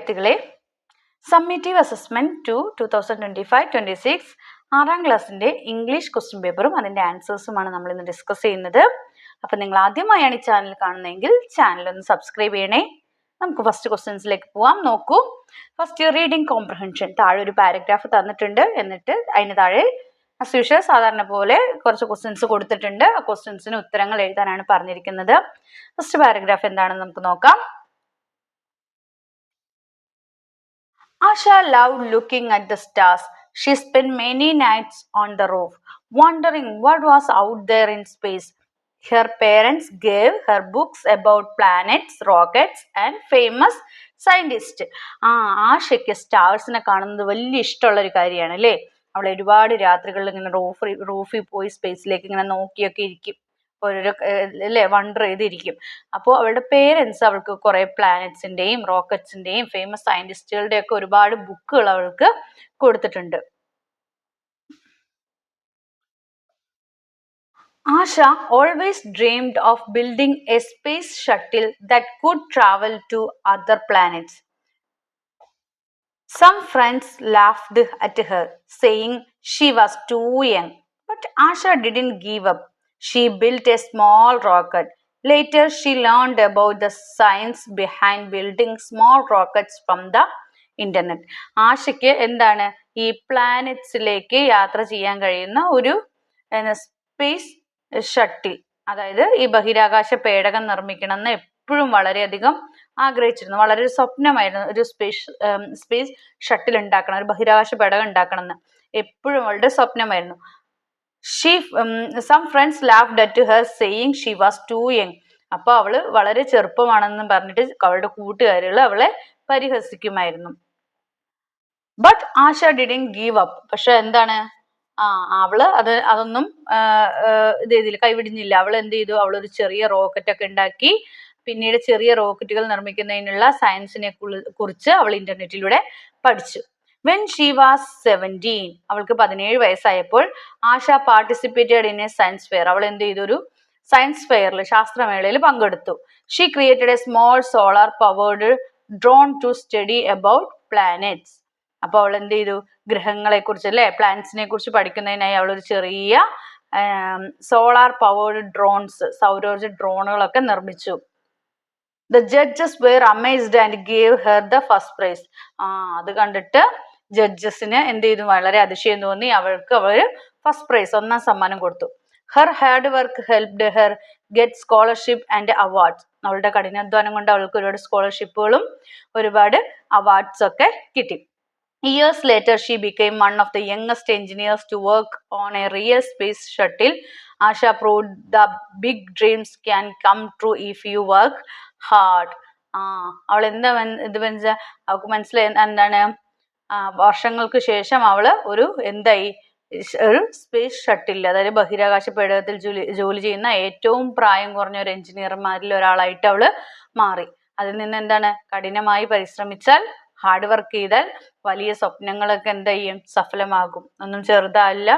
വിദ്യാർത്ഥികളെ, summative assessment 2025-26 6ാം ക്ലാസ്സിന്റെ English question പേപ്പറും അതിന്റെ ആൻസേഴ്സുമാണ് നമ്മൾ ഇന്ന് ഡിസ്കസ് ചെയ്യുന്നത്. അപ്പൊ നിങ്ങൾ ആദ്യമായാണ് ഈ ചാനൽ കാണുന്നതെങ്കിൽ ചാനൽ ഒന്ന് സബ്സ്ക്രൈബ് ചെയ്യണേ. നമുക്ക് ഫസ്റ്റ് ക്വസ്റ്റ്യൻസിലേക്ക് പോവാം. നോക്കൂ, ഫസ്റ്റ് റീഡിംഗ് കോംപ്രഹെൻഷൻ. താഴെ ഒരു പാരഗ്രാഫ് തന്നിട്ടുണ്ട്, എന്നിട്ട് അതിന് താഴെ ആസ് യൂഷ്വൽ സാധാരണ പോലെ കുറച്ച് ക്വസ്റ്റ്യൻസ് കൊടുത്തിട്ടുണ്ട്. ആ ക്വസ്റ്റ്യൻസിന് ഉത്തരങ്ങൾ എഴുതാനാണ് പറഞ്ഞിരിക്കുന്നത്. ഫസ്റ്റ് പാരഗ്രാഫ് എന്താണെന്ന് നമുക്ക് നോക്കാം. Asha loved looking at the stars. She spent many nights on the roof, wondering what was out there in space. Her parents gave her books about planets, rockets, and famous scientists. ആഷയ്ക്ക് സ്റ്റാർസിനെ കാണുന്നത് വലിയ ഇഷ്ടമുള്ള ഒരു കാര്യമാണ് അല്ലേ. അവൾ ഒരുപാട് രാത്രികളിൽ ഇങ്ങനെ റൂഫിൽ പോയി സ്പേസിലേക്ക് ഇങ്ങനെ നോക്കിയൊക്കെ ഇരിക്കും, ഓരോരോ അല്ലേ വണ്ടർ ചെയ്തിരിക്കും. അപ്പോൾ അവളുടെ പേരൻസ് അവൾക്ക് കുറെ പ്ലാനറ്റ്സിന്റെയും റോക്കറ്റ്സിന്റെയും ഫേമസ് സയന്റിസ്റ്റുകളുടെ ഒക്കെ ഒരുപാട് ബുക്കുകൾ അവൾക്ക് കൊടുത്തിട്ടുണ്ട്. Asha always dreamed of building a space shuttle that could travel to other planets. Some friends laughed at her, saying she was too young. But Asha didn't give up. She built a small rocket. Later, she learned about the science behind building small rockets from the internet. ആഷയ്ക്ക് എന്താണ് ഈ പ്ലാനറ്റ്സിലേക്ക് യാത്ര ചെയ്യാൻ കഴിയുന്ന ഒരു space shuttle, അതായത് ഈ ബഹിരാകാശ പേടകം നിർമ്മിക്കണം എന്ന് എപ്പോഴും വളരെയധികം ആഗ്രഹിച്ചിരുന്നു. വളരെ ഒരു സ്വപ്നമായിരുന്നു ഒരു സ്പേസ് ഷട്ടിൽ ഉണ്ടാക്കണം, ഒരു ബഹിരാകാശ പേടകം ഉണ്ടാക്കണം എന്ന് എപ്പോഴും അവളുടെ സ്വപ്നമായിരുന്നു. Some friends laughed at her, saying she was too young. അപ്പൊ അവള് വളരെ ചെറുപ്പമാണെന്ന് പറഞ്ഞിട്ട് അവളുടെ കൂട്ടുകാരികൾ അവളെ പരിഹസിക്കുമായിരുന്നു. But Asha didn't give up. പക്ഷെ എന്താണ്, അവള് അതൊന്നും കൈവിടിഞ്ഞില്ല. അവൾ എന്ത് ചെയ്തു, അവളൊരു ചെറിയ റോക്കറ്റ് ഒക്കെ ഉണ്ടാക്കി. പിന്നീട് ചെറിയ റോക്കറ്റുകൾ നിർമ്മിക്കുന്നതിനുള്ള സയൻസിനെ കുറിച്ച് അവൾ ഇന്റർനെറ്റിലൂടെ പഠിച്ചു. When she was 17, അവൾക്ക് 17 വയസ്സായപ്പോൾ Asha participated in a science fair. അവൾ എന്ത് ചെയ്തു, ഒരു സയൻസ് ഫെയറിൽ ശാസ്ത്രമേളയിൽ പങ്കെടുത്തു. She created a small solar powered drone to study about planets. അപ്പൊ അവൾ എന്ത് ചെയ്തു, ഗ്രഹങ്ങളെ കുറിച്ച് അല്ലെ പ്ലാനറ്റ്സിനെ കുറിച്ച് പഠിക്കുന്നതിനായി അവൾ ഒരു ചെറിയ സോളാർ പവേർഡ് ഡ്രോൺസ്, സൗരോർജ ഡ്രോണുകളൊക്കെ നിർമ്മിച്ചു. The judges were amazed and gave her the first prize. അത് കണ്ടിട്ട് ജഡ്ജസിന് എന്ത് ചെയ്തു, വളരെ അതിശയം തോന്നി. അവൾക്ക് ഫസ്റ്റ് പ്രൈസ്, ഒന്നാം സമ്മാനം കൊടുത്തു. Her hard work helped her get scholarship and awards. അവളുടെ കഠിനാധ്വാനം കൊണ്ട് അവൾക്ക് ഒരുപാട് സ്കോളർഷിപ്പുകളും ഒരുപാട് അവാർഡ്സ് ഒക്കെ കിട്ടി. Years later, she became one of the youngest engineers to work on a real space shuttle. Asha proved the big dreams can come true if you work hard. അവൾ എന്താ അവൾക്ക് മനസ്സിലായി എന്താണ്, വർഷങ്ങൾക്ക് ശേഷം അവള് ഒരു സ്പേസ് ഷട്ടിൽ, അതായത് ബഹിരാകാശ പേടകത്തിൽ ജോലി ചെയ്യുന്ന ഏറ്റവും പ്രായം കുറഞ്ഞ ഒരു എഞ്ചിനീയർമാരിൽ ഒരാളായിട്ട് അവള് മാറി. അതിൽ നിന്ന് എന്താണ്, കഠിനമായി പരിശ്രമിച്ചാൽ, ഹാർഡ് വർക്ക് ചെയ്താൽ വലിയ സ്വപ്നങ്ങളൊക്കെ എന്ത് ചെയ്യും, സഫലമാകും. ഒന്നും ചെറുതല്ല,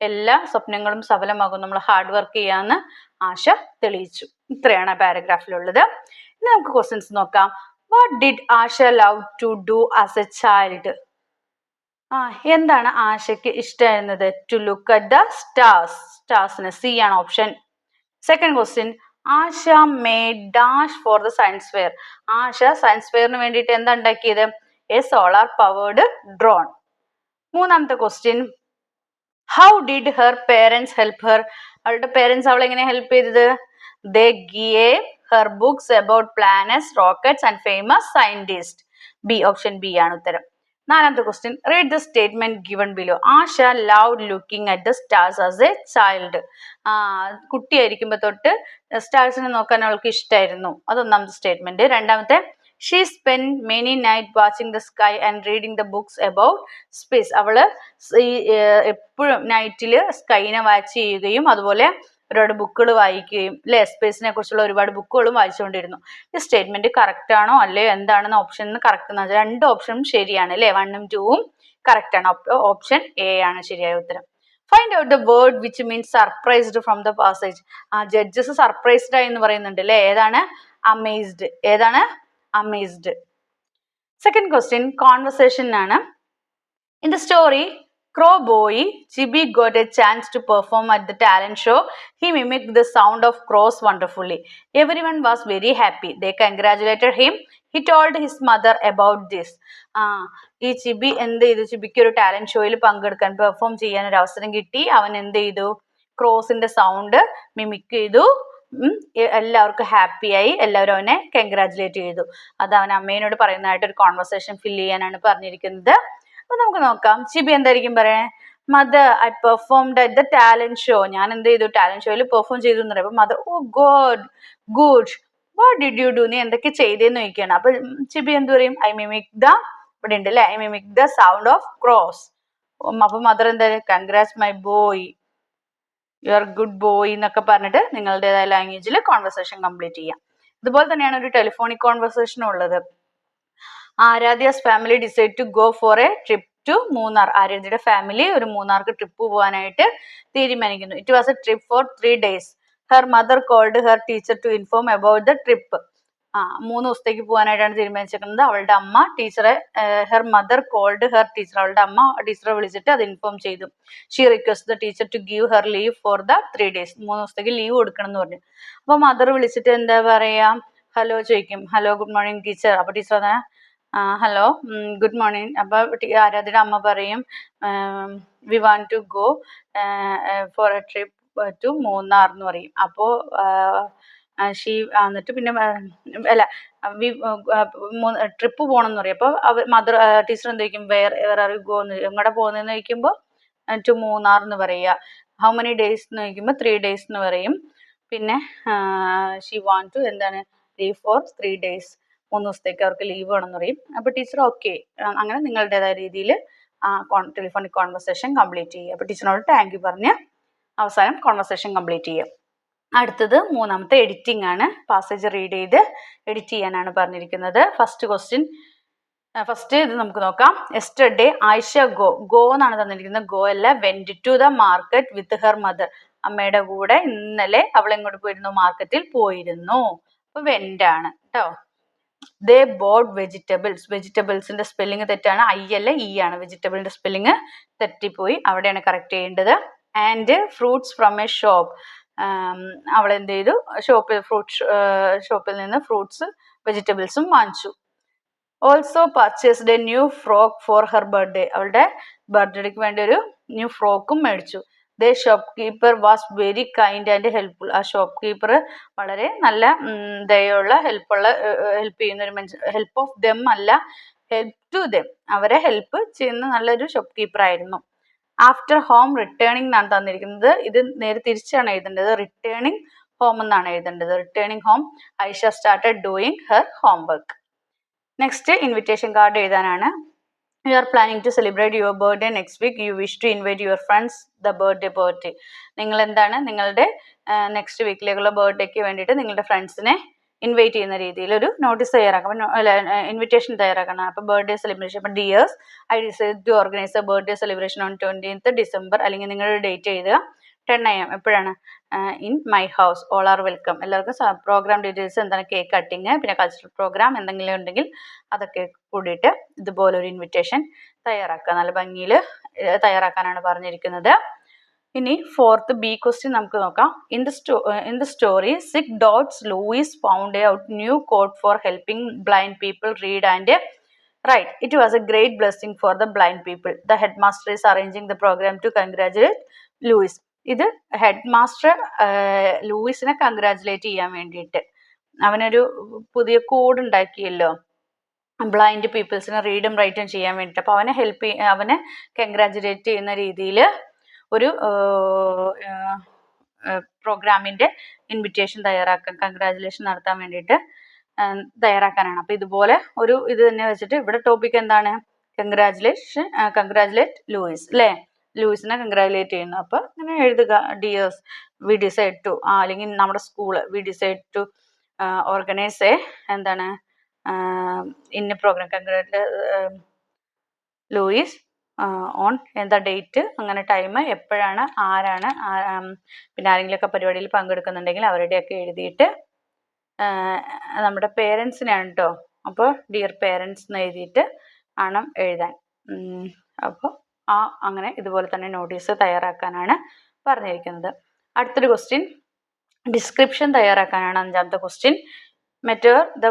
എല്ലാ സ്വപ്നങ്ങളും സഫലമാകും നമ്മൾ ഹാർഡ് വർക്ക് ചെയ്യാന്ന് ആശ തെളിയിച്ചു. ഇത്രയാണ് ആ പാരഗ്രാഫിലുള്ളത്. ഇനി നമുക്ക് ക്വസ്റ്റ്യൻസ് നോക്കാം. What did Asha love to do as a child? എന്താണ് ആശയ്ക്ക് ഇഷ്ടമായിരുന്നത്? ടു ലുക്ക് അറ്റ് ദ സ്റ്റാർസിന് സി ആണ് option. Second question, Asha made dash for the science fair. Asha science ഫെയറിന് വേണ്ടിയിട്ട് എന്താ ഉണ്ടാക്കിയത്? A solar powered drone. മൂന്നാമത്തെ question, how did her parents help her? അവളുടെ പേരൻസ് അവളെ എങ്ങനെ ഹെൽപ്പ് ചെയ്തത്? They gave her books about planets, rockets and famous scientist. B, option B ആണ് ഉത്തരം. നാലാമത്തെ question, read the statement given below. Asha loved looking at the stars as a child. കുട്ടിയായിരിക്കുമ്പോ തൊട്ട് സ്റ്റാർസിനെ നോക്കാൻ അവൾക്ക് ഇഷ്ടമായിരുന്നു. അതൊന്നാമത്തെ സ്റ്റേറ്റ്മെന്റ്. രണ്ടാമത്തെ, she spend many night watching the sky and reading the books about space. അവള് എപ്പോഴും നൈറ്റില് സ്കൈനെ വാച്ച് ചെയ്യുകയും അതുപോലെ ഒരുപാട് ബുക്കുകൾ വായിക്കുകയും അല്ലെ സ്പേസിനെ കുറിച്ചുള്ള ഒരുപാട് ബുക്കുകളും വായിച്ചുകൊണ്ടിരുന്നു. ഈ സ്റ്റേറ്റ്മെന്റ് കറക്റ്റ് ആണോ അല്ലയോ എന്താണെന്ന് ഓപ്ഷൻ കറക്റ്റ് എന്ന് വെച്ചാൽ രണ്ട് ഓപ്ഷനും ശരിയാണ് അല്ലെ, 1ഉം 2ഉം കറക്റ്റ് ആണ്. ഓപ്ഷൻ എ ആണ് ശരിയായ ഉത്തരം. Find out the word which means surprised from the passage. Judges surprised ആയി എന്ന് പറയുന്നുണ്ട് അല്ലെ. ഏതാണ്? അമേസ്ഡ്. ഏതാണ്? അമേസ്ഡ്. Second question, conversation ആണ്. In the story, Crow Boy, Chibi got a chance to perform at the talent show. He mimicked the sound of crows wonderfully. Everyone was very happy. They congratulated him. He told his mother about this. ഈ ചിബി എന്ത് ചെയ്തു? ചിബിക്ക് ഒരു talent ഷോയിൽ പങ്കെടുക്കാൻ perform ചെയ്യാൻ ഒരു അവസരം കിട്ടി. അവൻ എന്ത് ചെയ്തു? ക്രോസിന്റെ സൗണ്ട് മിമിക് ചെയ്തു. എല്ലാവർക്കും ഹാപ്പിയായി. എല്ലാവരും അവനെ കൺഗ്രാജുലേറ്റ് ചെയ്തു. അത് അവൻ അമ്മേനോട് പറയുന്നതായിട്ട് ഒരു കോൺവെർസേഷൻ ഫില്ല് ചെയ്യാനാണ് പറഞ്ഞിരിക്കുന്നത്. അപ്പൊ നമുക്ക് നോക്കാം. ചിബി എന്തായിരിക്കും പറയണേ? Mother, I performed at the talent show. ഞാൻ എന്ത് ചെയ്തു? ടാലന്റ് ഷോയിൽ പെർഫോം ചെയ്തു എന്ന് പറയുമ്പോൾ mother, oh god, good, what did you do? നീ എന്തൊക്കെ ചെയ്തേന്ന് ചോദിക്കുകയാണ്. അപ്പൊ ചിബി എന്ത് പറയും? ഐ മിമിക് ദ, ഇവിടെ ഉണ്ട് അല്ലെ, I mimic the sound of cross. അപ്പൊ മദർ എന്താ? Congrats my boy, you are good boy എന്നൊക്കെ പറഞ്ഞിട്ട് നിങ്ങളുടേതായ ലാംഗ്വേജിൽ കോൺവെർസേഷൻ കംപ്ലീറ്റ് ചെയ്യാം. ഇതുപോലെ തന്നെയാണ് ഒരു ടെലിഫോണിക് കോൺവെർസേഷനും ഉള്ളത്. Aaradhya's family decide to go for a trip to Munnar. ആരാധ്യയുടെ ഫാമിലി ഒരു മൂന്നാർക്ക് ട്രിപ്പ് പോകാനായിട്ട് തീരുമാനിക്കുന്നു. It was a trip for 3 days. Her mother called her teacher to inform about the trip. 3 ദിവസത്തേക്ക് പോകാനായിട്ടാണ് തീരുമാനിച്ചിരിക്കുന്നത്. അവളുടെ അമ്മ ടീച്ചറെ, her mother called her teacher, അവളുടെ അമ്മ ടീച്ചറെ വിളിച്ചിട്ട് അത് ഇൻഫോം ചെയ്തു. She request the teacher to give her leave for the 3 days. 3 ദിവസത്തേക്ക് ലീവ് കൊടുക്കണം എന്ന് പറഞ്ഞു. അപ്പൊ മദർ വിളിച്ചിട്ട് എന്താ പറയാ? ഹലോ ചോദിക്കും. Hello, good morning teacher. അപ്പൊ ടീച്ചർ അതാ ഹലോ, ഗുഡ് മോർണിംഗ്. അപ്പൊ ആരാധ്യയുടെ അമ്മ പറയും, we want to go for a trip to Munnar എന്ന് പറയും. അപ്പോ എന്നിട്ട് പിന്നെ അല്ല, ട്രിപ്പ് പോകണം എന്ന് പറയും. അപ്പോൾ മദർ ടീച്ചർ എന്ത് ചോദിക്കും? വേറെ ആർ യു ഗോ എന്ന്, എങ്ങോടെ പോകുന്നതെന്ന് ചോദിക്കുമ്പോൾ ടു മൂന്നാർ എന്ന് പറയുക. ഹൗ മെനി ഡേയ്സ് എന്ന് ചോദിക്കുമ്പോൾ 3 days എന്ന് പറയും. പിന്നെ ഷീ വാണ്ട് ടു എന്താണ്? Leave for 3 days. 3 ദിവസത്തേക്ക് അവർക്ക് ലീവ് വേണമെന്ന് പറയും. അപ്പോൾ ടീച്ചർ ഓക്കെ, അങ്ങനെ നിങ്ങളുടേതായ രീതിയിൽ ടെലിഫോണിക് കോൺവെർസേഷൻ കംപ്ലീറ്റ് ചെയ്യുക. അപ്പോൾ ടീച്ചറിനോട് താങ്ക് യു പറഞ്ഞ് അവസാനം കോൺവെർസേഷൻ കംപ്ലീറ്റ് ചെയ്യുക. അടുത്തത് മൂന്നാമത്തെ എഡിറ്റിംഗ് ആണ്. പാസേജ് റീഡ് ചെയ്ത് എഡിറ്റ് ചെയ്യാനാണ് പറഞ്ഞിരിക്കുന്നത്. ഫസ്റ്റ് ഇത് നമുക്ക് നോക്കാം. യെസ്റ്റർഡേ ആയിഷ ഗോ എന്നാണ് തന്നിരിക്കുന്നത്. ഗോ അല്ല, went to the market with her mother. അമ്മയുടെ കൂടെ ഇന്നലെ അവൾ എങ്ങോട്ട് പോയിരുന്നു? മാർക്കറ്റിൽ പോയിരുന്നു. അപ്പൊ വെന്റ് ആണ് കേട്ടോ. They bought vegetables. വെജിറ്റബിൾസിന്റെ സ്പെല്ലിംഗ് തെറ്റാണ്. ഐ അല്ല, ഇ ആണ്. വെജിറ്റബിളിന്റെ സ്പെല്ലിംഗ് തെറ്റിപ്പോയി, അവിടെയാണ് കറക്റ്റ് ചെയ്യേണ്ടത്. And fruits from a shop. അവൾ എന്ത് ചെയ്തു? ഷോപ്പിൽ നിന്ന് ഫ്രൂട്ട്സ് വെജിറ്റബിൾസും വാങ്ങിച്ചു. Also purchased a new frock for her birthday. അവളുടെ ബർത്ത്ഡേക്ക് വേണ്ടി ഒരു ന്യൂ ഫ്രോക്കും മേടിച്ചു. The shopkeeper was very kind and helpful. ആ ഷോപ്പ് കീപ്പർ വളരെ നല്ല ദയുള്ള ഹെൽപ്പ് ചെയ്യുന്ന ഒരു മനുഷ്യൻ. ഹെൽപ്പ് ഓഫ് ദം അല്ല, ഹെൽപ്പ് ടു ദം, അവരെ ഹെൽപ്പ് ചെയ്യുന്ന നല്ലൊരു ഷോപ്പ് കീപ്പർ ആയിരുന്നു. ആഫ്റ്റർ ഹോം റിട്ടേണിംഗ് എന്നാണ് തന്നിരിക്കുന്നത്. ഇത് നേരെ തിരിച്ചാണ് എഴുതേണ്ടത്. റിട്ടേണിംഗ് ഹോം എന്നാണ് എഴുതേണ്ടത്. Returning home, Aisha started doing her homework. Next invitation card എഴുതാനാണ്. You are planning to celebrate your birthday next week. You wish to invite your friends the birthday party. നിങ്ങൾ എന്താണ് നിങ്ങളുടെ നെക്സ്റ്റ് വീക്കിലേക്കുള്ള ബർത്ത്ഡേക്ക് വേണ്ടിയിട്ട് നിങ്ങളുടെ ഫ്രണ്ട്സിനെ ഇൻവൈറ്റ് ചെയ്യുന്ന രീതിയിൽ ഒരു നോട്ടീസ് തയ്യാറാക്കണം, ഇൻവിറ്റേഷൻ തയ്യാറാക്കണം. അപ്പോൾ ബർത്ത്ഡേ സെലിബ്രേഷൻ, അപ്പോൾ dears, I decide to organise a birthday celebration on 20th December. അല്ലെങ്കിൽ നിങ്ങളുടെ ഡേറ്റ് എഴുതുക. 10 AM. എപ്പോഴാണ്? In my house. All are welcome. എല്ലാവർക്കും പ്രോഗ്രാം ഡീറ്റെയിൽസ് എന്താണ്? കേക്ക് കട്ടിങ്, പിന്നെ കൾച്ചറൽ പ്രോഗ്രാം എന്തെങ്കിലും ഉണ്ടെങ്കിൽ അതൊക്കെ കൂടിയിട്ട് ഇതുപോലൊരു ഇൻവിറ്റേഷൻ തയ്യാറാക്കുക. നല്ല ഭംഗിയിൽ തയ്യാറാക്കാനാണ് പറഞ്ഞിരിക്കുന്നത്. ഇനി ഫോർത്ത് ബി ക്വസ്റ്റ്യൻ നമുക്ക് നോക്കാം. In the story six dots Louis found out new code for helping blind people read and write. It was a great blessing for the blind people. The headmaster is arranging the program to congratulate Louis. ഇത് headmaster ലൂയിസിനെ congratulate ചെയ്യാൻ വേണ്ടിയിട്ട് അവനൊരു പുതിയ code ഉണ്ടാക്കിയല്ലോ blind പീപ്പിൾസിനെ റീഡും റൈറ്റും ചെയ്യാൻ വേണ്ടിയിട്ട്. അപ്പോൾ അവനെ കൺഗ്രാജുലേറ്റ് ചെയ്യുന്ന രീതിയിൽ ഒരു പ്രോഗ്രാമിൻ്റെ ഇൻവിറ്റേഷൻ തയ്യാറാക്കാൻ, കൺഗ്രാജുലേഷൻ നടത്താൻ വേണ്ടിയിട്ട് തയ്യാറാക്കാനാണ്. അപ്പോൾ ഇതുപോലെ ഒരു ഇത് തന്നെ വെച്ചിട്ട് ഇവിടെ ടോപ്പിക് എന്താണ്? കൺഗ്രാജുലേറ്റ് ലൂയിസ് അല്ലേ? ലൂയിസിനെ കൺഗ്രാജുലേറ്റ് ചെയ്യുന്നു. അപ്പോൾ ഇങ്ങനെ എഴുതുക. ഡിയേഴ്സ്, വി ഡിസൈഡ് ടു, അല്ലെങ്കിൽ നമ്മുടെ school we decide to organise a എന്താണ് ഇന്ന പ്രോഗ്രാം ലൂയിസ് ഓൺ എന്താ ഡേറ്റ്, അങ്ങനെ ടൈം, എപ്പോഴാണ്, ആരാണ്, പിന്നെ ആരെങ്കിലുമൊക്കെ പരിപാടിയിൽ പങ്കെടുക്കുന്നുണ്ടെങ്കിൽ അവരുടെയൊക്കെ എഴുതിയിട്ട് നമ്മുടെ പേരൻസിനാണ് കേട്ടോ അപ്പോൾ ഡിയർ പേരൻസ് എന്ന് എഴുതിയിട്ട് ആണ് എഴുതാൻ. അപ്പോൾ അങ്ങനെ ഇതുപോലെ തന്നെ നോട്ടീസ് തയ്യാറാക്കാനാണ് പറഞ്ഞിരിക്കുന്നത്. അടുത്തൊരു ക്വസ്റ്റ്യൻ ഡിസ്ക്രിപ്ഷൻ തയ്യാറാക്കാനാണ്. അഞ്ചാമത്തെ question. Matter the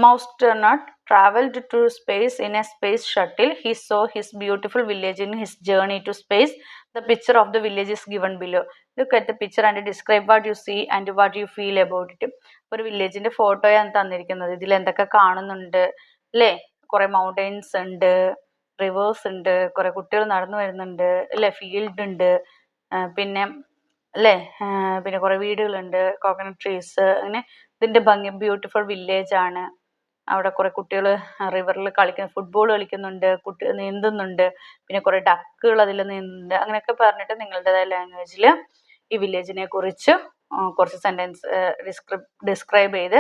Moustronaut traveled to space in a space shuttle. He saw his beautiful village in his journey to space. The picture of the village is given below. Look at the picture and describe what you see and what you feel about it. ഒരു വില്ലേജിന്റെ ഫോട്ടോയാണ് തന്നിരിക്കുന്നത്. ഇതിൽ എന്തൊക്കെ കാണുന്നുണ്ട് അല്ലേ? കുറെ mountains ഉണ്ട്, reverse ഉണ്ട്, കുറെ കുട്ടികൾ നടന്നു വരുന്നുണ്ട് അല്ലേ, ഫീൽഡ് ഉണ്ട്, പിന്നെ അല്ലേ, പിന്നെ കുറെ വീടുകളുണ്ട്, കോക്കനട്ട് ട്രീസ്, അങ്ങനെ ഇതിന്റെ ഭംഗി ബ്യൂട്ടിഫുൾ വില്ലേജ് ആണ്. അവിടെ കുറെ കുട്ടികൾ റിവറിൽ ഫുട്ബോൾ കളിക്കുന്നുണ്ട്, നീന്തുന്നുണ്ട്, പിന്നെ കുറെ ഡക്കുകൾ അതിൽ നീന്തുന്നുണ്ട്. അങ്ങനെയൊക്കെ പറഞ്ഞിട്ട് നിങ്ങളുടേതായ ലാംഗ്വേജിൽ ഈ വില്ലേജിനെ കുറിച്ച് കുറച്ച് സെന്റൻസ് ഡിസ്ക്രൈബ് ചെയ്ത്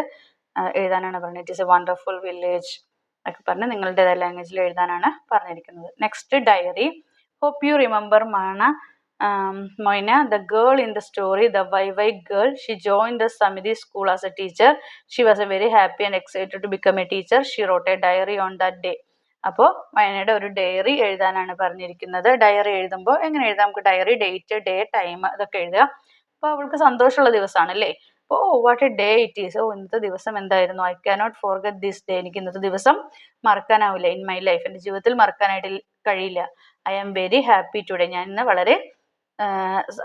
എഴുതാനാണ് പറഞ്ഞത്. It is a wonderful village ഒക്കെ പറഞ്ഞ് നിങ്ങളുടേതായ ലാംഗ്വേജിൽ എഴുതാനാണ് പറഞ്ഞിരിക്കുന്നത്. Next diary. Hope you remember Moina, the girl in the story, the white girl. She joined the Samiti school as a teacher. She was very happy and excited to become a teacher. She wrote a diary on that day. അപ്പോൾ മൈനയുടെ ഒരു diary എഴുതാനാണ് പറഞ്ഞിരിക്കുന്നത്. Diary എഴുതുമ്പോൾ എങ്ങനെ എഴുതാം? നമുക്ക് diary, date, day, time ഇതൊക്കെ എഴുതുക. അപ്പോൾ അവൾക്ക് സന്തോഷമുള്ള ദിവസമാണ് അല്ലേ? അപ്പോൾ what A day it is. ഇന്നത്തെ ദിവസം എന്തായിരുന്നു? I cannot forget this day. എനിക്ക് ഇന്നത്തെ ദിവസം മറക്കാനാവില്ല. ഇൻ മൈ ലൈഫ്, എൻ്റെ ജീവിതത്തിൽ മറക്കാനായിട്ട് കഴിയില്ല. I am very happy today. ഞാൻ ഇന്ന് വളരെ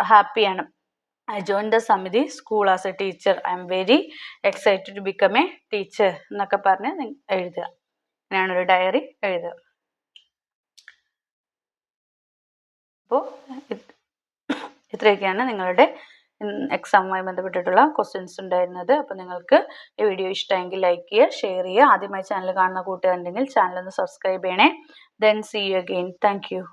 ഹാപ്പിയാണ്. I join the Samiti school as a teacher. I am very excited to become a teacher എന്നൊക്കെ പറഞ്ഞ് എഴുതുക. അങ്ങനെയാണ് ഒരു ഡയറി എഴുതുക. അപ്പോൾ ഇത്രയൊക്കെയാണ് നിങ്ങളുടെ എക്സാമുമായി ബന്ധപ്പെട്ടിട്ടുള്ള ക്വസ്റ്റ്യൻസ് ഉണ്ടായിരുന്നത്. അപ്പോൾ നിങ്ങൾക്ക് ഈ വീഡിയോ ഇഷ്ടമെങ്കിൽ ലൈക്ക് ചെയ്യുക, ഷെയർ ചെയ്യുക. ആദ്യമായി ചാനൽ കാണുന്ന കൂട്ടുകാരുണ്ടെങ്കിൽ ചാനൽ ഒന്ന് സബ്സ്ക്രൈബ് ചെയ്യണേ. Then see you again. Thank U.